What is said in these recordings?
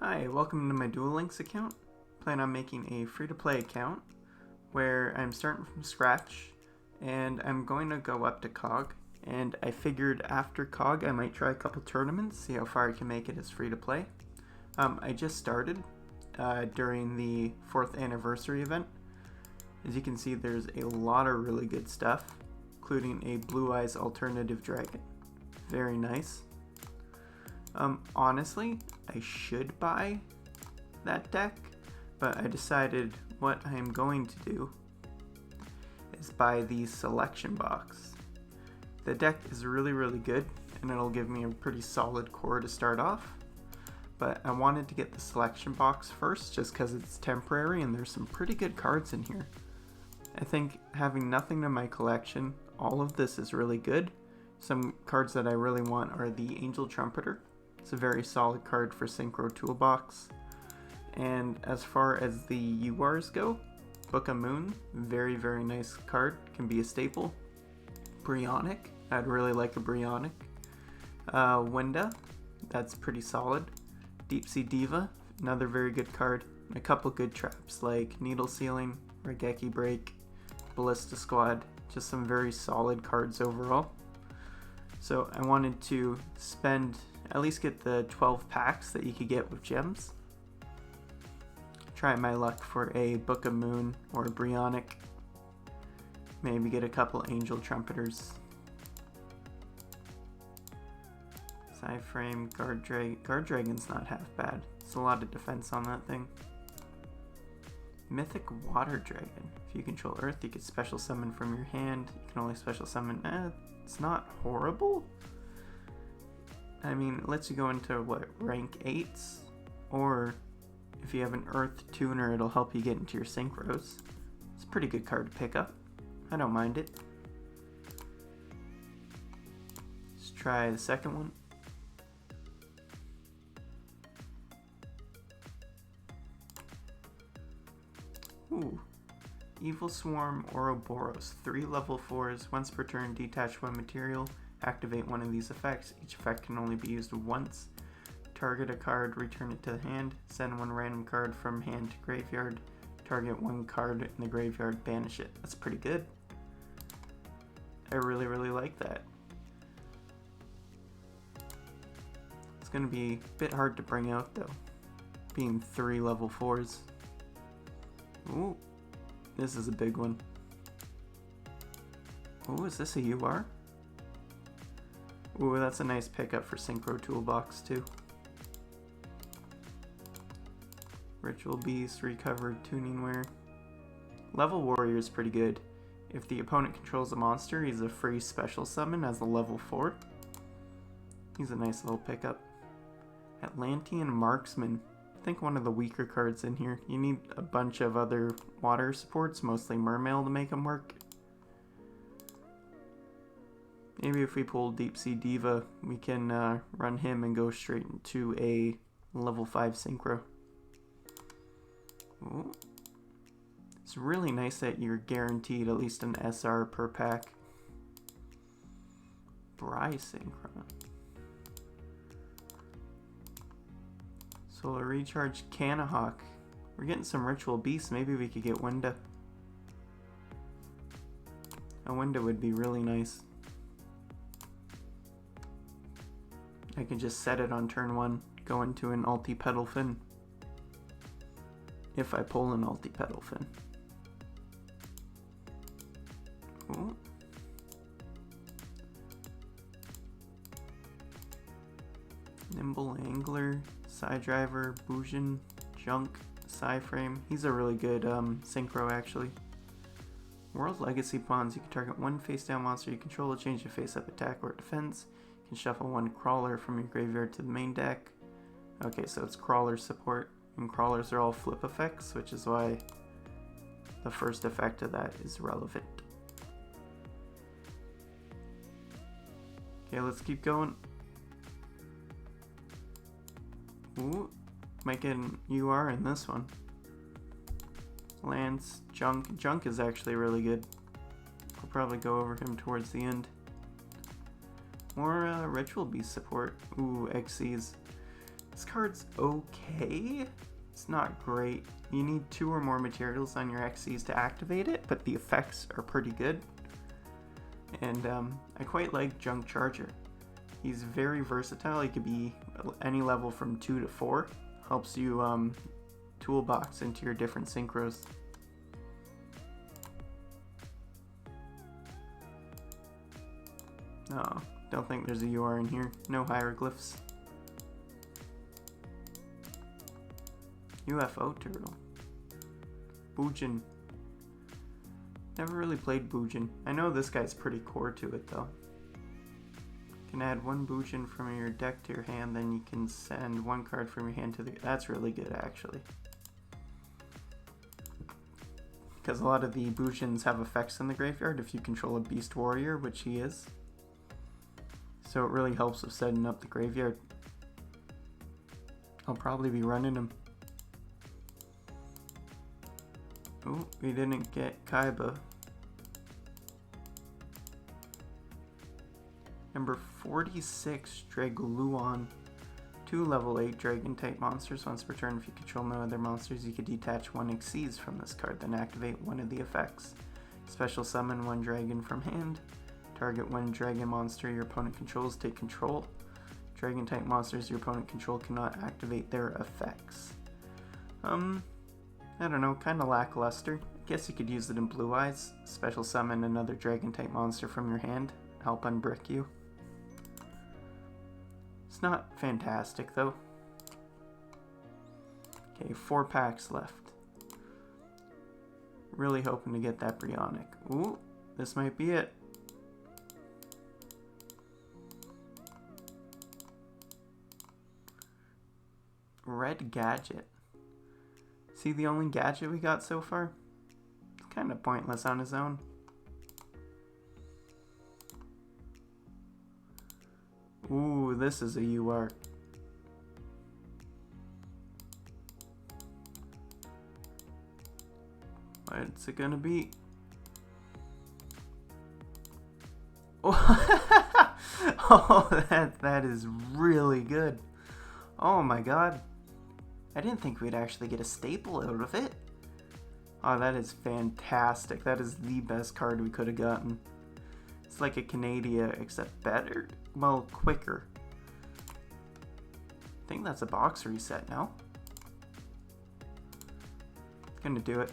Hi, welcome to my Duel Links account. Plan on making a free-to-play account where I'm starting from scratch and I'm going to go up to COG, and I figured after COG I might try a couple tournaments, see how far I can make it as free-to-play. I just started during the 4th anniversary event. As you can see, there's a lot of really good stuff, including a Blue Eyes alternative dragon. Very nice. Honestly, I should buy that deck, but I decided what I'm going to do is buy the selection box. The deck is really good, and it'll give me a pretty solid core to start off, but I wanted to get the selection box first just because it's temporary and there's some pretty good cards in here. I think having nothing in my collection, all of this is really good. Some cards that I really want are the Angel Trumpeter. It's a very solid card for Synchro Toolbox. And as far as the URs go, Book of Moon, very nice card, can be a staple. Bryonic, I'd really like a Bryonic. Wenda, that's pretty solid. Deep Sea Diva, another very good card. And a couple good traps like Needle Sealing, Raigeki Break, Ballista Squad, just some very solid cards overall. So I wanted to at least get the 12 packs that you could get with gems. Try my luck for a Book of Moon or a Bryonic. Maybe get a couple Angel Trumpeters. Psyframe, Guard Dragon's not half bad. It's a lot of defense on that thing. Mythic Water Dragon. If you control Earth, you can special summon from your hand. You can only special summon. It's not horrible. I mean, it lets you go into, rank 8s? Or if you have an Earth Tuner, it'll help you get into your Synchros. It's a pretty good card to pick up. I don't mind it. Let's try the second one. Ooh. Evil Swarm Ouroboros. 3 level 4s. Once per turn, detach one material. Activate one of these effects. Each effect can only be used once. Target a card, return it to the hand. Send one random card from hand to graveyard. Target one card in the graveyard, banish it. That's pretty good. I really like that. It's going to be a bit hard to bring out though, being 3 level 4s. Ooh, this is a big one. Ooh, is this a UR? Ooh, that's a nice pickup for Synchro Toolbox too. Ritual Beast, Recovered, Tuning Wear. Level Warrior is pretty good. If the opponent controls a monster, he's a free special summon as a level 4. He's a nice little pickup. Atlantean Marksman. I think one of the weaker cards in here. You need a bunch of other water supports, mostly Mermail, to make them work. Maybe if we pull Deep Sea Diva, we can run him and go straight into a level 5 Synchro. Ooh. It's really nice that you're guaranteed at least an SR per pack. Bry Synchro. Solar Recharge, Canahawk. We're getting some Ritual Beasts. Maybe we could get Wenda. A Wenda would be really nice. I can just set it on turn 1, go into an Ulti-Petal Fin. If I pull an Ulti-Petal Fin. Ooh. Nimble Angler, Psydriver, Bujin, Junk, Psyframe. He's a really good Synchro actually. World Legacy Pawns. You can target one face-down monster you control to change a face-up attack or defense. You can shuffle one Crawler from your graveyard to the main deck. Okay, so it's Crawler support, and Crawlers are all flip effects, which is why the first effect of that is relevant. Okay, let's keep going. Ooh, might get an UR in this one. Lance, Junk. Junk is actually really good. I'll probably go over him towards the end. More Ritual Beast support. Ooh, Xyz. This card's okay. It's not great. You need 2 or more materials on your XCs to activate it, but the effects are pretty good. And I quite like Junk Charger. He's very versatile. He could be any level from 2 to 4. Helps you toolbox into your different synchros. Oh, don't think there's a UR in here. No hieroglyphs. UFO turtle. Boojin. Never really played Boojin. I know this guy's pretty core to it though. You can add 1 Boojin from your deck to your hand, then you can send 1 card from your hand to the... That's really good actually. Because a lot of the Boojins have effects in the graveyard if you control a Beast Warrior, which he is. So it really helps with setting up the graveyard. I'll probably be running him. Oh, we didn't get Kaiba. Number 46, Dragluon. 2 level 8 dragon type monsters. Once per turn, if you control no other monsters, you can detach 1 Xyz from this card, then activate 1 of the effects. Special summon 1 dragon from hand. Target 1 dragon monster your opponent controls, take control. Dragon type monsters your opponent control cannot activate their effects. I don't know, kinda lackluster. I guess you could use it in Blue Eyes. Special summon another dragon type monster from your hand, help unbrick you. It's not fantastic though. Okay, 4 packs left. Really hoping to get that Brionic. Ooh, this might be it. Red Gadget. See the only gadget we got so far? It's kind of pointless on his own. Ooh, this is a UR. What's it gonna be? Oh, oh that is really good. Oh my god. I didn't think we'd actually get a staple out of it. Oh, that is fantastic. That is the best card we could have gotten. It's like a Canadia, except better. Well, quicker. I think that's a box reset now. It's gonna do it.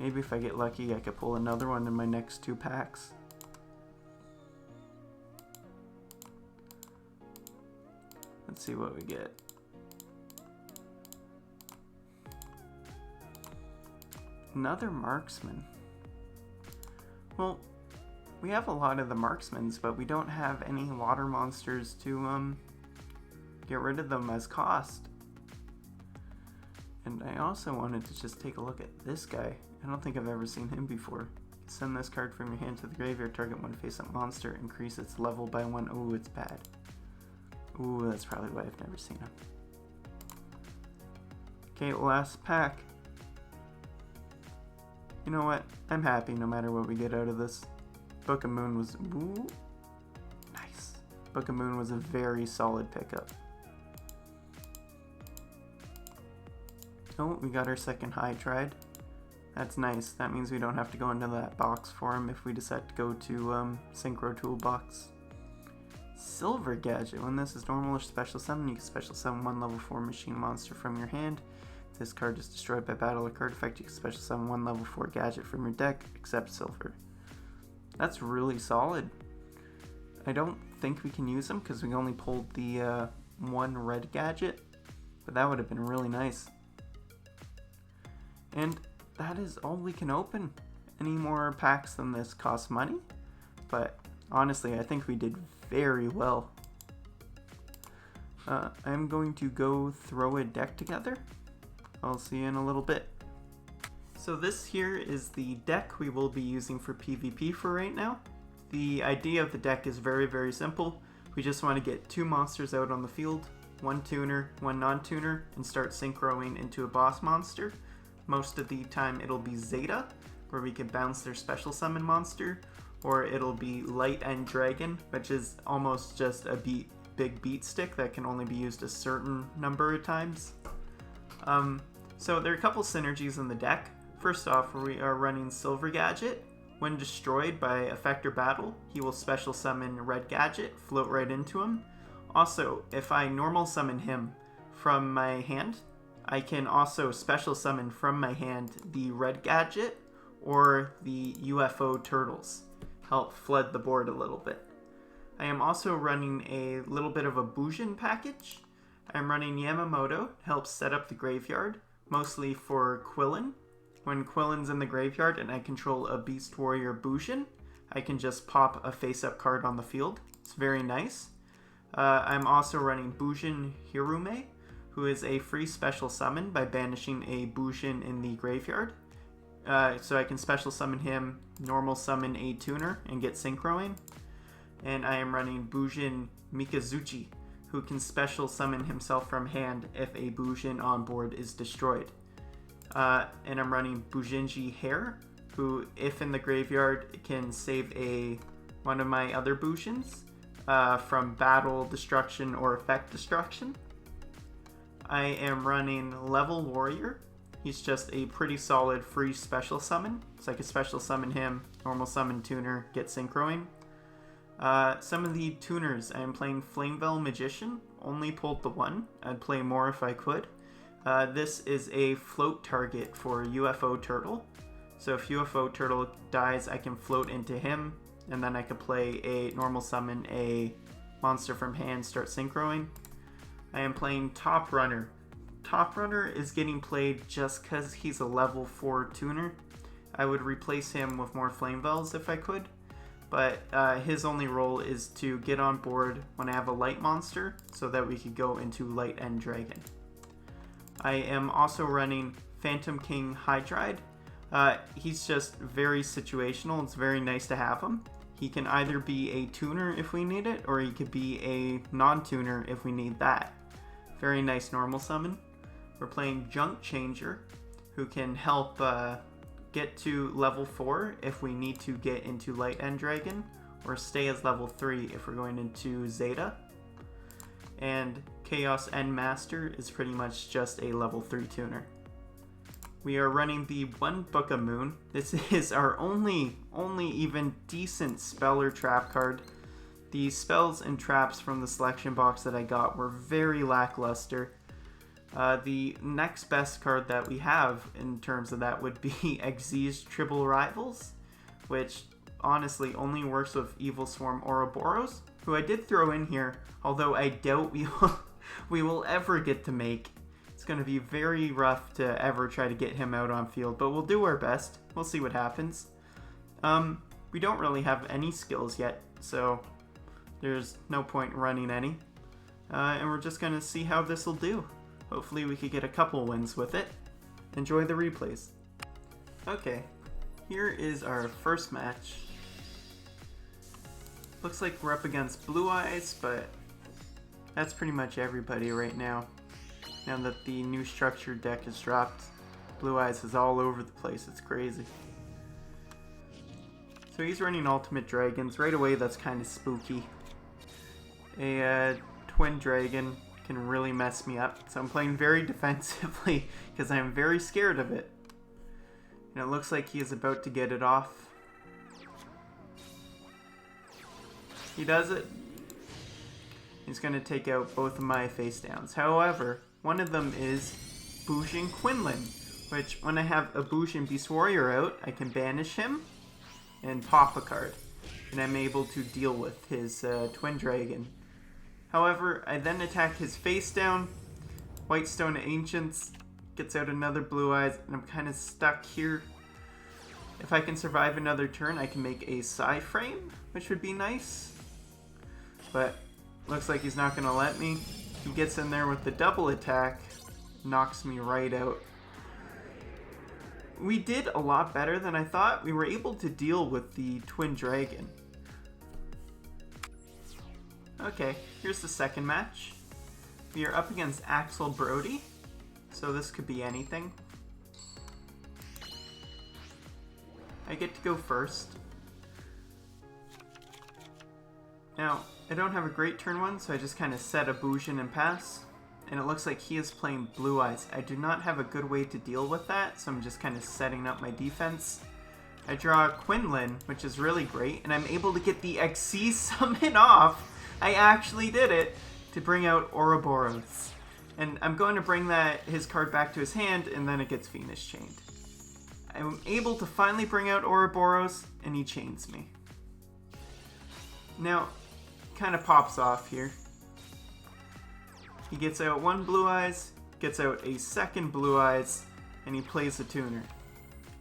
Maybe if I get lucky, I could pull another one in my next 2 packs. Let's see what we get. Another marksman. Well, we have a lot of the marksmans, but we don't have any water monsters to get rid of them as cost. And I also wanted to just take a look at this guy. I don't think I've ever seen him before. Send this card from your hand to the graveyard, target 1 face-up monster, increase its level by 1. Ooh, it's bad. Ooh, that's probably why I've never seen him. Okay, last pack. You know what? I'm happy no matter what we get out of this. Book of Moon was... Ooh, nice. Book of Moon was a very solid pickup. Oh, we got our second Hydride. That's nice. That means we don't have to go into that box for him if we decide to go to Synchro Toolbox. Silver Gadget. When this is normal or special summon, you can special summon 1 level 4 machine monster from your hand. If this card is destroyed by battle or card effect, you can special summon 1 level 4 gadget from your deck, except silver. That's really solid. I don't think we can use them because we only pulled the 1 red gadget, but that would have been really nice. And that is all we can open. Any more packs than this cost money, but honestly, I think we did very well. I'm going to go throw a deck together. I'll see you in a little bit. So this here is the deck we will be using for PvP for right now. The idea of the deck is very, very simple. We just want to get 2 monsters out on the field, 1 tuner, 1 non-tuner, and start synchroing into a boss monster. Most of the time it'll be Zeta, where we can bounce their special summon monster, or it'll be Light and Dragon, which is almost just a big beat stick that can only be used a certain number of times. So there are a couple synergies in the deck. First off, we are running Silver Gadget. When destroyed by effect or battle, he will special summon Red Gadget, float right into him. Also, if I normal summon him from my hand, I can also special summon from my hand the Red Gadget or the UFO Turtles. Help flood the board a little bit. I am also running a little bit of a Bujin package. I'm running Yamamoto to help set up the graveyard, mostly for Quillen. When Quillen's in the graveyard and I control a Beast Warrior Bujin, I can just pop a face-up card on the field. It's very nice. I'm also running Bujin Hirume, who is a free special summon by banishing a Bujin in the graveyard. So I can special summon him, normal summon a tuner, and get Synchroing. And I am running Bujin Mikazuchi, who can special summon himself from hand if a Bujin on board is destroyed. And I'm running Bujinji Hair, who, if in the graveyard, can save one of my other Bujins from battle destruction or effect destruction. I am running Level Warrior. He's just a pretty solid free special summon, so I can special summon him, normal summon tuner, get Synchroing. Some of the tuners, I am playing Flameveil Magician, only pulled the one. I'd play more if I could. This is a float target for UFO Turtle. So if UFO Turtle dies, I can float into him, and then I could play a normal summon a monster from hand, start Synchroing. I am playing Top Runner. Top Runner is getting played just because he's a level 4 tuner. I would replace him with more Flameveils if I could, but his only role is to get on board when I have a light monster so that we could go into Light End Dragon. I am also running Phantom King Hydride. He's just very situational. It's very nice to have him. He can either be a tuner if we need it, or he could be a non-tuner if we need that. Very nice normal summon. We're playing Junk Changer, who can help get to level 4 if we need to get into Light End Dragon, or stay as level 3 if we're going into Zeta. And Chaos End Master is pretty much just a level 3 tuner. We are running the One Book of Moon. This is our only even decent spell or trap card. The spells and traps from the selection box that I got were very lackluster. The next best card that we have in terms of that would be Xyz's Tribal Rivals, which honestly only works with Evil Swarm Ouroboros, who I did throw in here, although I doubt we will ever get to make. It's going to be very rough to ever try to get him out on field, but we'll do our best. We'll see what happens. We don't really have any skills yet, so there's no point in running any. And we're just going to see how this will do. Hopefully we could get a couple wins with it. Enjoy the replays. Okay, here is our first match. Looks like we're up against Blue Eyes, but that's pretty much everybody right now. Now that the new structured deck is dropped, Blue Eyes is all over the place. It's crazy. So he's running Ultimate Dragons. Right away, that's kind of spooky. A Twin Dragon can really mess me up. So I'm playing very defensively because I'm very scared of it. And it looks like he is about to get it off. He does it. He's going to take out both of my face downs. However, one of them is Bujin Quinlan, which when I have a Bujin Beast Warrior out, I can banish him and pop a card. And I'm able to deal with his Twin Dragon. However, I then attack his face down. Whitestone Ancients gets out another Blue Eyes, and I'm kind of stuck here. If I can survive another turn, I can make a Psy Frame, which would be nice. But looks like he's not going to let me. He gets in there with the double attack, knocks me right out. We did a lot better than I thought. We were able to deal with the Twin Dragon. Okay, here's the second match. We are up against Axel Brody, so this could be anything. I get to go first. Now, I don't have a great turn one, so I just kind of set a Bujin and pass. And it looks like he is playing Blue Eyes. I do not have a good way to deal with that, so I'm just kind of setting up my defense. I draw Quinlan, which is really great, and I'm able to get the XC summon off. I actually did it to bring out Ouroboros. And I'm going to bring his card back to his hand, and then it gets Phoenix chained. I'm able to finally bring out Ouroboros, and he chains me. Now, kind of pops off here. He gets out one Blue Eyes, gets out a second Blue Eyes, and he plays a tuner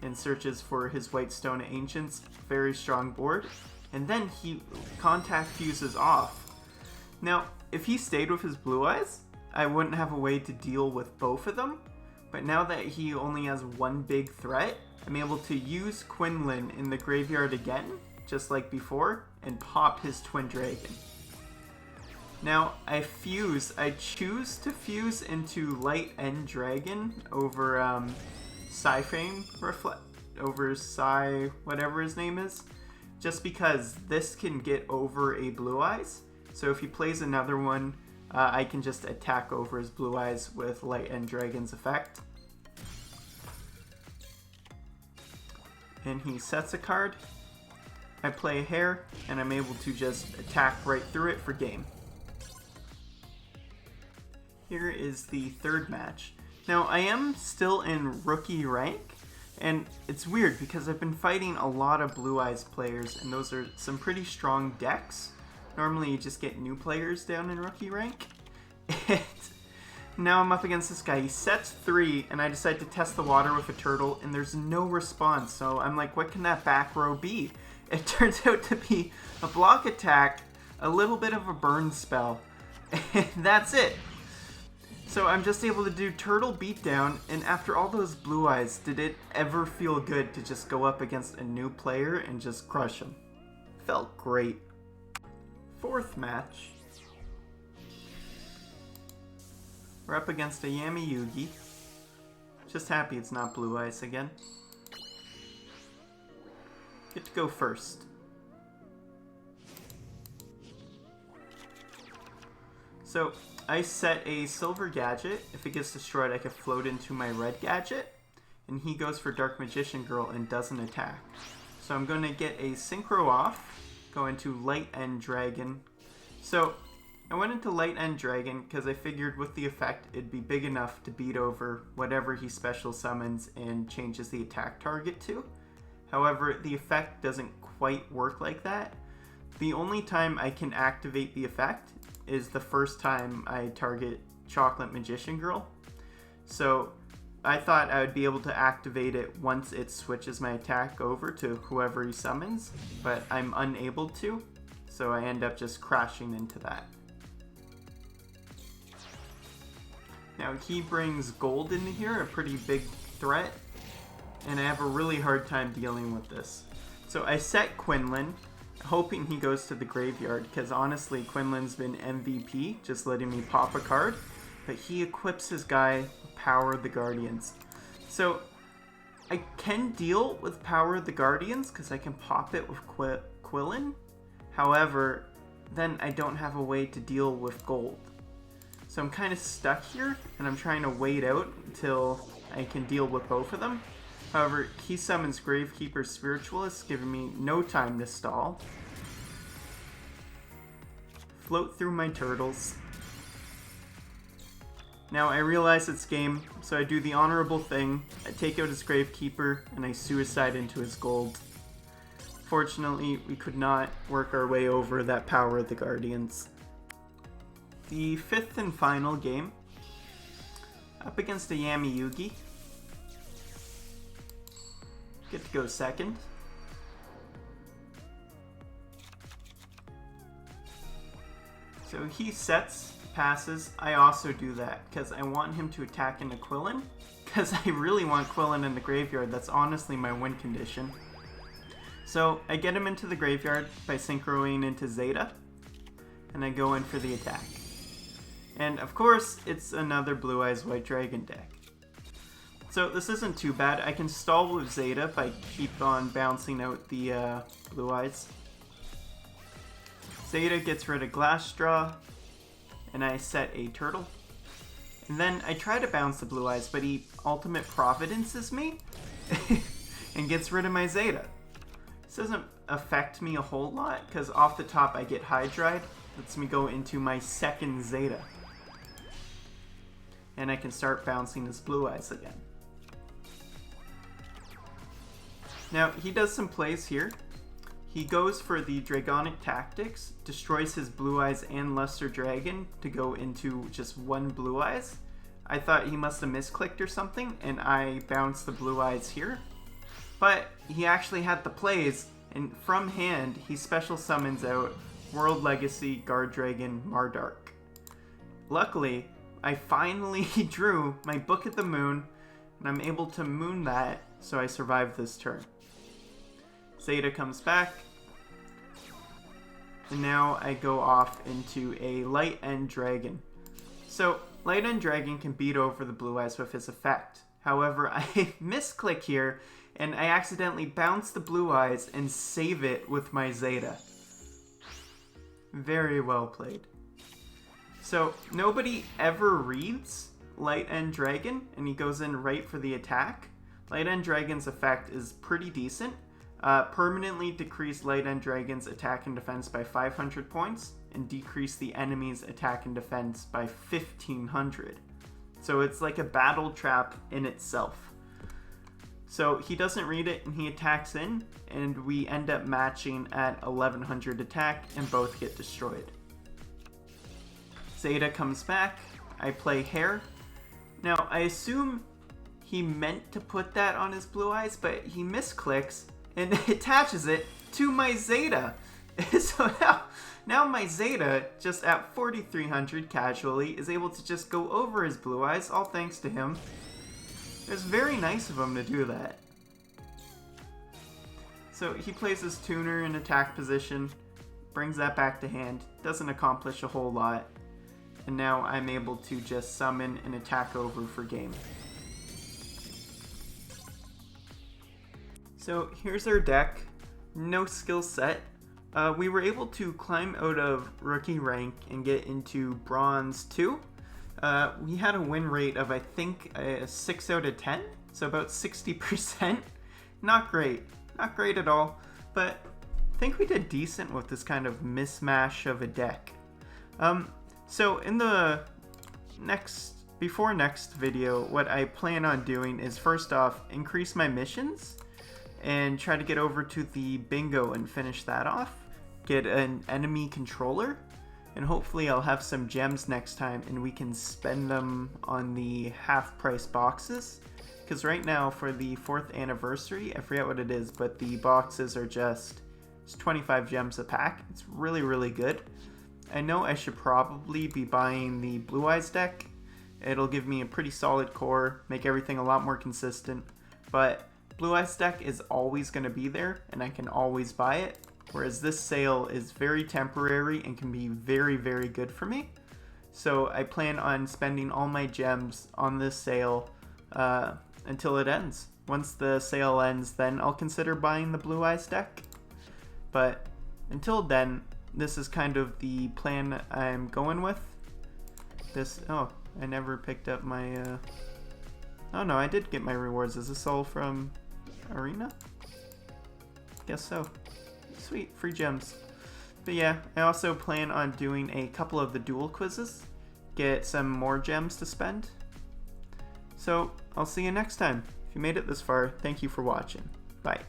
and searches for his Whitestone Ancients. Very strong board. And then he contact fuses off. Now, if he stayed with his Blue Eyes, I wouldn't have a way to deal with both of them. But now that he only has one big threat, I'm able to use Quinlan in the graveyard again, just like before, and pop his Twin Dragon. Now, I choose to fuse into Light End Dragon over over Psy, whatever his name is, just because this can get over a Blue Eyes. So if he plays another one, I can just attack over his Blue Eyes with Light End Dragon's effect. And he sets a card. I play a Hare, and I'm able to just attack right through it for game. Here is the third match. Now, I am still in rookie rank, and it's weird because I've been fighting a lot of Blue Eyes players, and those are some pretty strong decks. Normally, you just get new players down in rookie rank. And now I'm up against this guy. He sets 3, and I decide to test the water with a turtle, and there's no response. So I'm like, what can that back row be? It turns out to be a block attack, a little bit of a burn spell, and that's it. So I'm just able to do Turtle Beatdown, and after all those Blue Eyes, did it ever feel good to just go up against a new player and just crush him? Felt great. Fourth match. We're up against a Yami Yugi. Just happy it's not Blue Eyes again. Get to go first. So, I set a silver gadget. If it gets destroyed, I can float into my red gadget. And he goes for Dark Magician Girl and doesn't attack. So I'm going to get a Synchro off, go into Light End Dragon. So I went into Light End Dragon because I figured with the effect it'd be big enough to beat over whatever he special summons and changes the attack target to. However, the effect doesn't quite work like that. The only time I can activate the effect is the first time I target Chocolate Magician Girl. So I thought I would be able to activate it once it switches my attack over to whoever he summons, but I'm unable to, so I end up just crashing into that. Now he brings gold into here, a pretty big threat, and I have a really hard time dealing with this. So I set Quinlan, hoping he goes to the graveyard, because honestly Quinlan's been MVP, just letting me pop a card, but he equips his guy with Power of the Guardians. So I can deal with Power of the Guardians because I can pop it with Quillen. However, then I don't have a way to deal with gold. So I'm kind of stuck here, and I'm trying to wait out until I can deal with both of them. However, he summons Gravekeeper Spiritualist, giving me no time to stall. Float through my turtles. Now I realize it's game, so I do the honorable thing. I take out his Gravekeeper, and I suicide into his gold. Fortunately, we could not work our way over that Power of the Guardians. The fifth and final game. Up against a Yami Yugi. Get to go second. So he sets, passes. I also do that because I want him to attack into Quillen. Because I really want Quillen in the graveyard. That's honestly my win condition. So I get him into the graveyard by synchroing into Zeta. And I go in for the attack. And of course, it's another Blue Eyes White Dragon deck. So this isn't too bad. I can stall with Zeta by keep on bouncing out the Blue Eyes. Zeta gets rid of Glass Straw, and I set a turtle. And then I try to bounce the Blue Eyes, but he Ultimate Providences me and gets rid of my Zeta. This doesn't affect me a whole lot, because off the top I get Hydride. Lets me go into my second Zeta. And I can start bouncing his Blue Eyes again. Now, he does some plays here. He goes for the Dragonic Tactics, destroys his Blue Eyes and Luster Dragon to go into just one Blue Eyes. I thought he must have misclicked or something, and I bounced the Blue Eyes here. But he actually had the plays, and from hand, he special summons out World Legacy, Guard Dragon, Mardark. Luckily, I finally drew my Book of the Moon, and I'm able to moon that, so I survive this turn. Zeta comes back, and now I go off into a Light End Dragon. So, Light End Dragon can beat over the Blue Eyes with his effect. However, I misclick here, and I accidentally bounce the Blue Eyes and save it with my Zeta. Very well played. So, nobody ever reads Light End Dragon, and he goes in right for the attack. Light End Dragon's effect is pretty decent. Permanently decrease Light End Dragon's attack and defense by 500 points, and decrease the enemy's attack and defense by 1500. So it's like a battle trap in itself. So he doesn't read it and he attacks in, and we end up matching at 1100 attack and both get destroyed. Zeta comes back, I play Hair. Now I assume he meant to put that on his Blue Eyes, but he misclicks and attaches it to my Zeta. So now my Zeta, just at 4300 casually, is able to just go over his Blue Eyes, all thanks to him. It was very nice of him to do that. So he plays his tuner in attack position, brings that back to hand, doesn't accomplish a whole lot, and now I'm able to just summon and attack over for game. So here's our deck, no skill set. We were able to climb out of rookie rank and get into bronze 2. We had a win rate of, I think, 6 out of 10, so about 60%. Not great at all, but I think we did decent with this kind of mismatch of a deck. So in the before next video, what I plan on doing is, first off, increase my missions and try to get over to the bingo and finish that off. Get an enemy controller, and hopefully I'll have some gems next time and we can spend them on the half-price boxes. Because right now, for the 4th anniversary, I forget what it is, but the boxes are it's 25 gems a pack. It's really, really good. I know I should probably be buying the Blue Eyes deck. It'll give me a pretty solid core, make everything a lot more consistent, but Blue Eyes deck is always going to be there, and I can always buy it, whereas this sale is very temporary and can be very, very good for me. So I plan on spending all my gems on this sale until it ends. Once the sale ends, then I'll consider buying the Blue Eyes deck. But until then, this is kind of the plan I'm going with. Oh, I never picked up my... Oh no, I did get my rewards. Is this all from Arena? Guess so. Sweet, free gems. But yeah, I also plan on doing a couple of the duel quizzes, get some more gems to spend. So I'll see you next time. If you made it this far, thank you for watching. Bye.